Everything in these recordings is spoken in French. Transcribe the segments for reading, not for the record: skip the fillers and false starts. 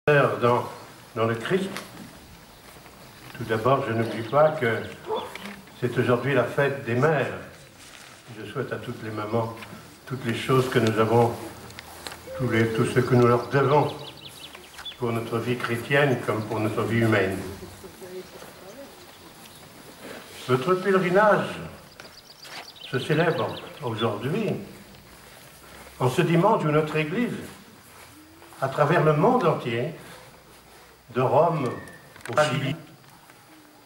Dans le Christ. Tout d'abord, je n'oublie pas que c'est aujourd'hui la fête des mères. Je souhaite à toutes les mamans toutes les choses que nous avons, tout ce que nous leur devons pour notre vie chrétienne comme pour notre vie humaine. Notre pèlerinage se célèbre aujourd'hui, en ce dimanche où notre Église, à travers le monde entier, de Rome au Chili,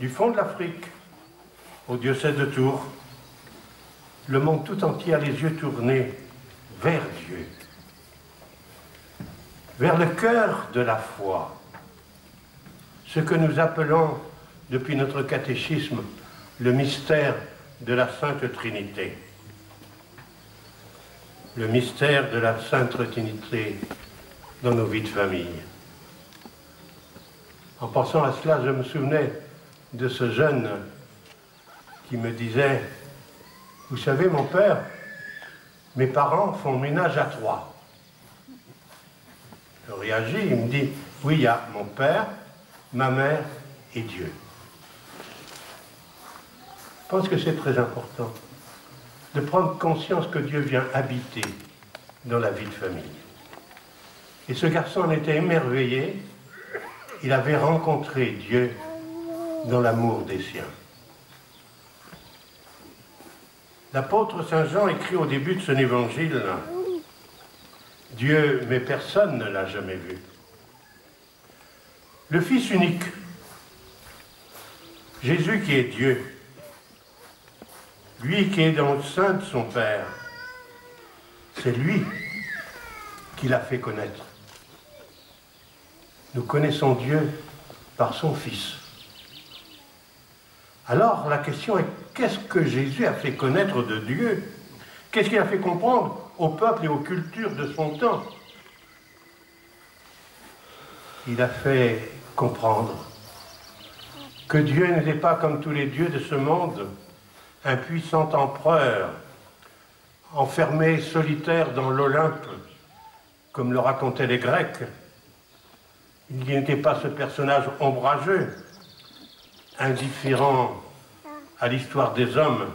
du fond de l'Afrique au diocèse de Tours, le monde tout entier a les yeux tournés vers Dieu, vers le cœur de la foi, ce que nous appelons depuis notre catéchisme le mystère de la Sainte Trinité. Le mystère de la Sainte Trinité dans nos vies de famille. En pensant à cela, je me souvenais de ce jeune qui me disait « Vous savez, mon père, mes parents font ménage à 3. » Je réagis, il me dit « Oui, il y a mon père, ma mère et Dieu. » Je pense que c'est très important de prendre conscience que Dieu vient habiter dans la vie de famille. Et ce garçon en était émerveillé. Il avait rencontré Dieu dans l'amour des siens. L'apôtre Saint Jean écrit au début de son évangile « Dieu, mais personne ne l'a jamais vu. » Le Fils unique, Jésus qui est Dieu, lui qui est dans le sein de son Père, c'est lui qui l'a fait connaître. Nous connaissons Dieu par son Fils. Alors la question est, qu'est-ce que Jésus a fait connaître de Dieu? Qu'est-ce qu'il a fait comprendre au peuple et aux cultures de son temps? Il a fait comprendre que Dieu n'était pas comme tous les dieux de ce monde, un puissant empereur, enfermé solitaire dans l'Olympe, comme le racontaient les Grecs. Il n'était pas ce personnage ombrageux, indifférent à l'histoire des hommes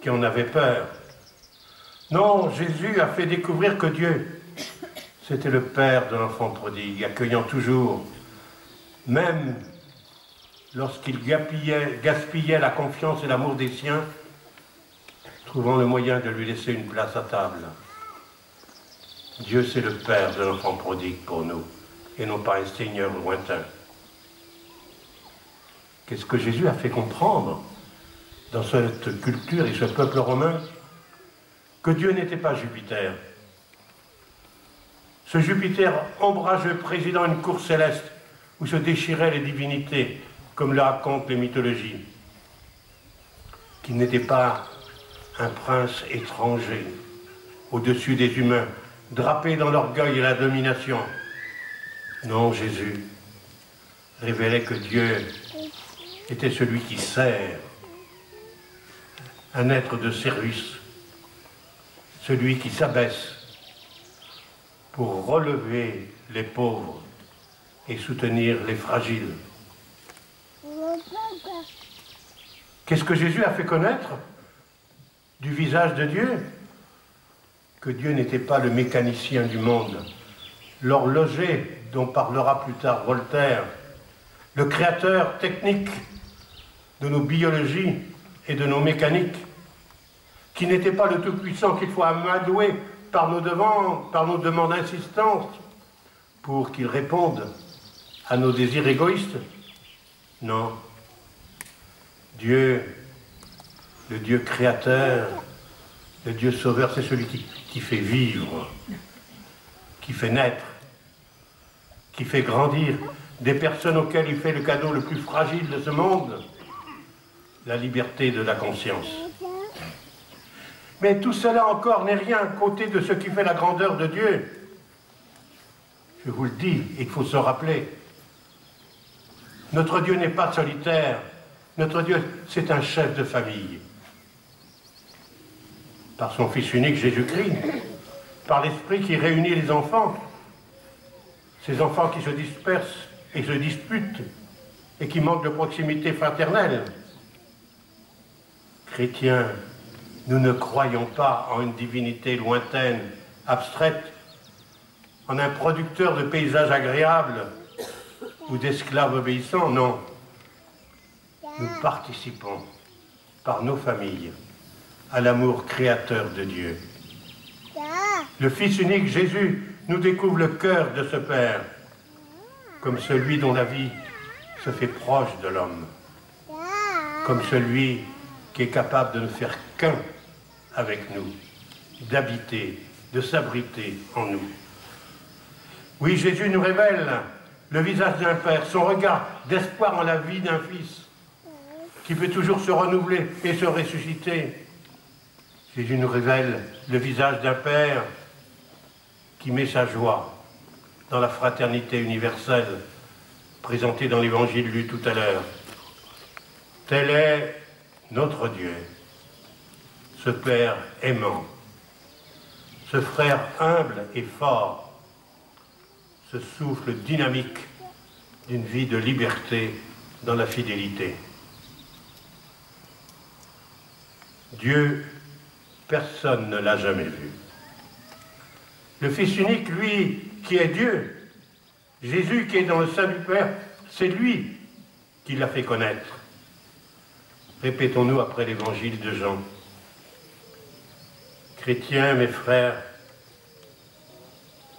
qui en avaient peur. Non, Jésus a fait découvrir que Dieu, c'était le Père de l'enfant prodigue, accueillant toujours, même lorsqu'il gaspillait la confiance et l'amour des siens, trouvant le moyen de lui laisser une place à table. Dieu, c'est le Père de l'enfant prodigue pour nous, et non pas un Seigneur lointain. Qu'est-ce que Jésus a fait comprendre dans cette culture et ce peuple romain? Que Dieu n'était pas Jupiter. Ce Jupiter ombrageux présidant une cour céleste où se déchiraient les divinités, comme le racontent les mythologies. Qu'il n'était pas un prince étranger, au-dessus des humains, drapé dans l'orgueil et la domination. Non, Jésus révélait que Dieu était celui qui sert, un être de service, celui qui s'abaisse pour relever les pauvres et soutenir les fragiles. Qu'est-ce que Jésus a fait connaître du visage de Dieu? Que Dieu n'était pas le mécanicien du monde, l'horloger dont parlera plus tard Voltaire, le créateur technique de nos biologies et de nos mécaniques, qui n'était pas le Tout-Puissant qu'il faut amadouer par nos demandes insistantes pour qu'il réponde à nos désirs égoïstes. Non. Dieu, le Dieu créateur, le Dieu sauveur, c'est celui qui fait vivre, qui fait naître, qui fait grandir des personnes auxquelles il fait le cadeau le plus fragile de ce monde, la liberté de la conscience. Mais tout cela encore n'est rien à côté de ce qui fait la grandeur de Dieu. Je vous le dis, il faut se rappeler. Notre Dieu n'est pas solitaire. Notre Dieu, c'est un chef de famille. Par son Fils unique, Jésus-Christ, par l'Esprit qui réunit les enfants. ces enfants qui se dispersent et se disputent et qui manquent de proximité fraternelle. Chrétiens, nous ne croyons pas en une divinité lointaine, abstraite, en un producteur de paysages agréables ou d'esclaves obéissants, non. Nous participons, par nos familles, à l'amour créateur de Dieu. Le Fils unique, Jésus, nous découvre le cœur de ce Père, comme celui dont la vie se fait proche de l'homme, comme celui qui est capable de ne faire qu'un avec nous, d'habiter, de s'abriter en nous. Oui, Jésus nous révèle le visage d'un Père, son regard d'espoir en la vie d'un Fils, qui peut toujours se renouveler et se ressusciter. Jésus nous révèle le visage d'un Père qui met sa joie dans la fraternité universelle présentée dans l'Évangile lu tout à l'heure. Tel est notre Dieu, ce Père aimant, ce frère humble et fort, ce souffle dynamique d'une vie de liberté dans la fidélité. Dieu, personne ne l'a jamais vu. Le Fils unique, lui, qui est Dieu, Jésus qui est dans le sein du Père, c'est lui qui l'a fait connaître. Répétons-nous après l'évangile de Jean. Chrétiens, mes frères,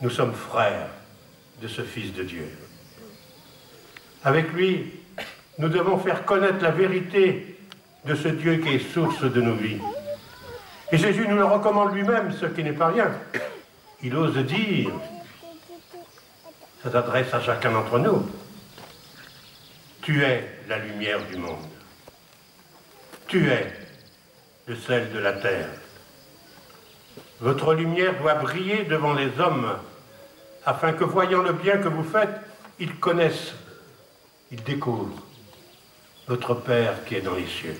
nous sommes frères de ce Fils de Dieu. Avec lui, nous devons faire connaître la vérité de ce Dieu qui est source de nos vies. Et Jésus nous le recommande lui-même, ce qui n'est pas rien. Il ose dire, ça s'adresse à chacun d'entre nous, tu es la lumière du monde. Tu es le sel de la terre. Votre lumière doit briller devant les hommes, afin que, voyant le bien que vous faites, ils connaissent, ils découvrent votre Père qui est dans les cieux.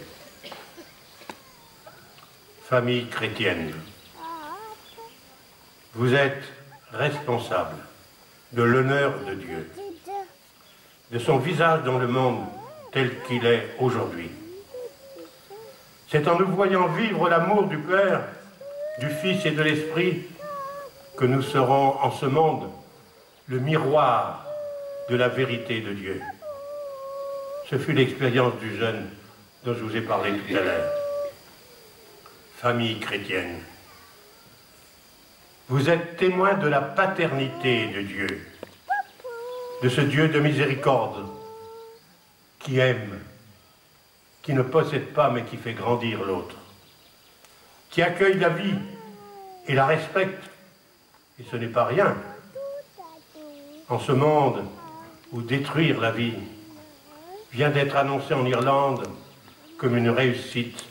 Famille chrétienne, vous êtes responsable de l'honneur de Dieu, de son visage dans le monde tel qu'il est aujourd'hui. C'est en nous voyant vivre l'amour du Père, du Fils et de l'Esprit que nous serons en ce monde le miroir de la vérité de Dieu. Ce fut l'expérience du jeune dont je vous ai parlé tout à l'heure. Famille chrétienne, vous êtes témoins de la paternité de Dieu, de ce Dieu de miséricorde qui aime, qui ne possède pas mais qui fait grandir l'autre, qui accueille la vie et la respecte, et ce n'est pas rien, en ce monde où détruire la vie vient d'être annoncé en Irlande comme une réussite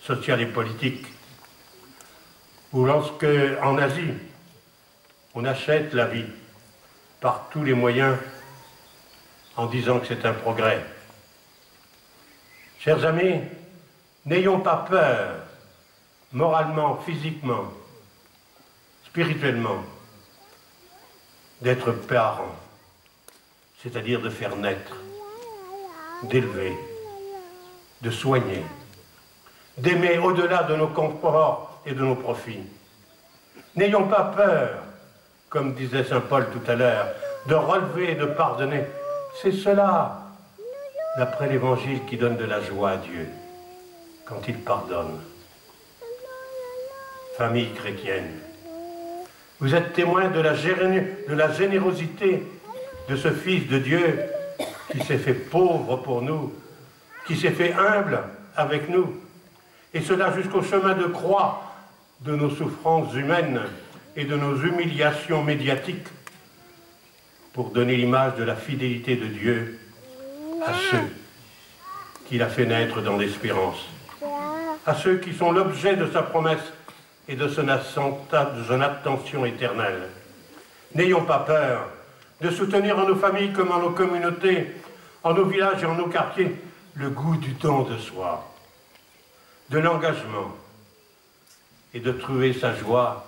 sociale et politique, ou lorsque, en Asie, on achète la vie par tous les moyens en disant que c'est un progrès. Chers amis, n'ayons pas peur, moralement, physiquement, spirituellement, d'être parents, c'est-à-dire de faire naître, d'élever, de soigner, d'aimer au-delà de nos conforts et de nos profits. N'ayons pas peur, comme disait saint Paul tout à l'heure, de relever et de pardonner. C'est cela, d'après l'Évangile, qui donne de la joie à Dieu, quand il pardonne. Famille chrétienne, vous êtes témoins de la générosité de ce Fils de Dieu qui s'est fait pauvre pour nous, qui s'est fait humble avec nous, et cela jusqu'au chemin de croix de nos souffrances humaines et de nos humiliations médiatiques, pour donner l'image de la fidélité de Dieu à ceux qu'il a fait naître dans l'espérance, à ceux qui sont l'objet de sa promesse et de son attention éternelle. N'ayons pas peur de soutenir en nos familles comme en nos communautés, en nos villages et en nos quartiers, le goût du don de soi, de l'engagement, et de trouver sa joie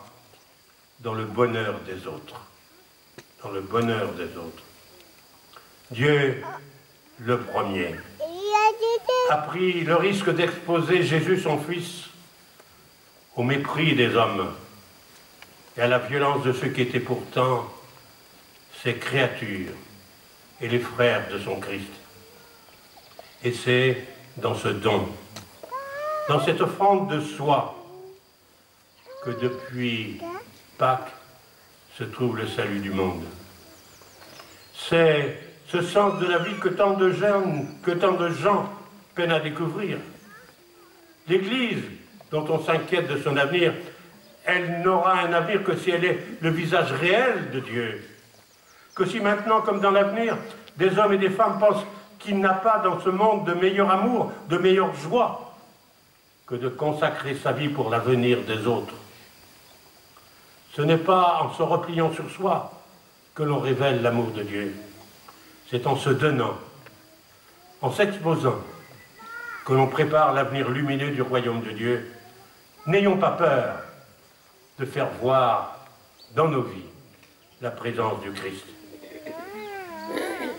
dans le bonheur des autres. dans le bonheur des autres. Dieu, le premier, a pris le risque d'exposer Jésus, son Fils, au mépris des hommes et à la violence de ceux qui étaient pourtant ses créatures et les frères de son Christ. Et c'est dans ce don, dans cette offrande de soi, que depuis Pâques se trouve le salut du monde. C'est ce sens de la vie que tant de gens peinent à découvrir. L'Église, dont on s'inquiète de son avenir, elle n'aura un avenir que si elle est le visage réel de Dieu. Que si maintenant, comme dans l'avenir, des hommes et des femmes pensent qu'il n'a pas dans ce monde de meilleur amour, de meilleure joie, que de consacrer sa vie pour l'avenir des autres. Ce n'est pas en se repliant sur soi que l'on révèle l'amour de Dieu. C'est en se donnant, en s'exposant, que l'on prépare l'avenir lumineux du royaume de Dieu. N'ayons pas peur de faire voir dans nos vies la présence du Christ.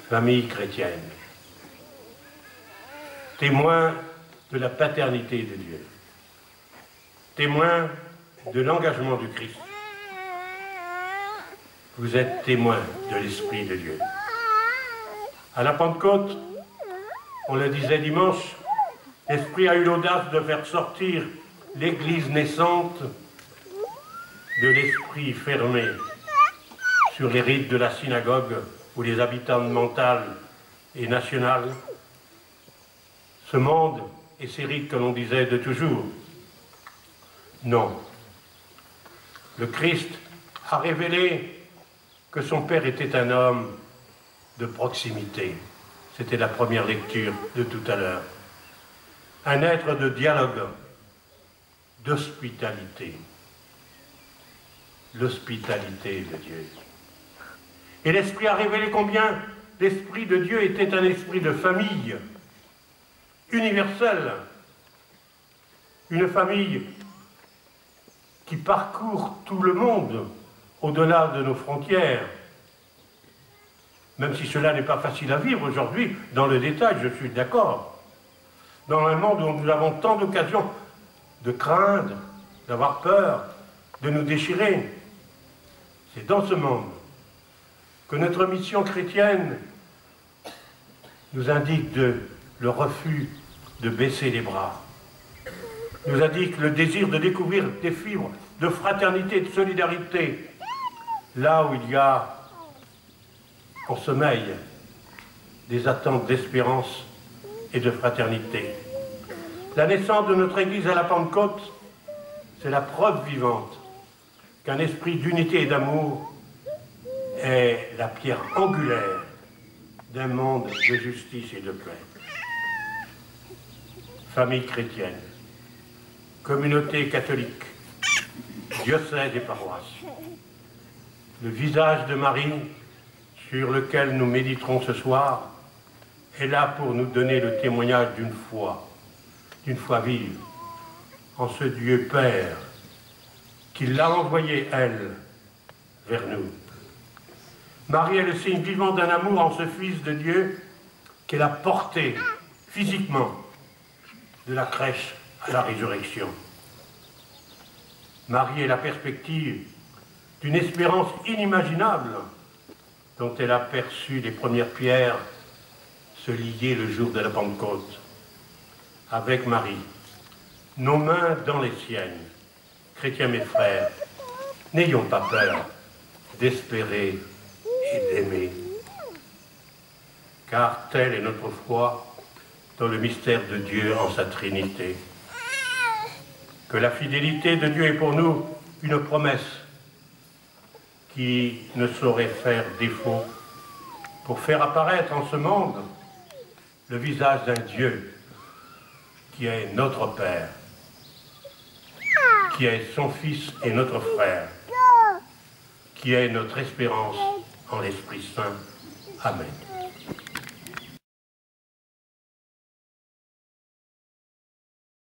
Famille chrétienne, témoin de la paternité de Dieu, témoin de l'engagement du Christ. Vous êtes témoin de l'Esprit de Dieu. À la Pentecôte, on le disait dimanche, l'Esprit a eu l'audace de faire sortir l'Église naissante de l'esprit fermé sur les rites de la synagogue ou les habitudes mentales et nationales. Ce monde et ces rites que l'on disait de toujours. Non. Le Christ a révélé que son Père était un homme de proximité. C'était la première lecture de tout à l'heure. Un être de dialogue, d'hospitalité. L'hospitalité de Dieu. Et l'Esprit a révélé combien l'Esprit de Dieu était un esprit de famille, universel. Une famille qui parcourt tout le monde, au-delà de nos frontières. Même si cela n'est pas facile à vivre aujourd'hui, dans le détail, je suis d'accord. Dans un monde où nous avons tant d'occasions de craindre, d'avoir peur, de nous déchirer. C'est dans ce monde que notre mission chrétienne nous indique le refus de baisser les bras, nous indique le désir de découvrir des fibres de fraternité, de solidarité, là où il y a en sommeil des attentes d'espérance et de fraternité. La naissance de notre Église à la Pentecôte, c'est la preuve vivante qu'un esprit d'unité et d'amour est la pierre angulaire d'un monde de justice et de paix. Famille chrétienne, communauté catholique, diocèse et paroisse, le visage de Marie sur lequel nous méditerons ce soir est là pour nous donner le témoignage d'une foi vive en ce Dieu Père qui l'a envoyé, elle, vers nous. Marie est le signe vivant d'un amour en ce Fils de Dieu qu'elle a porté physiquement de la crèche à la résurrection. Marie est la perspective d'une espérance inimaginable dont elle a perçu les premières pierres se lier le jour de la Pentecôte. Avec Marie, nos mains dans les siennes, chrétiens mes frères, n'ayons pas peur d'espérer et d'aimer, car telle est notre foi dans le mystère de Dieu en sa Trinité. Que la fidélité de Dieu est pour nous une promesse qui ne saurait faire défaut pour faire apparaître en ce monde le visage d'un Dieu qui est notre Père, qui est son Fils et notre frère, qui est notre espérance en l'Esprit Saint. Amen.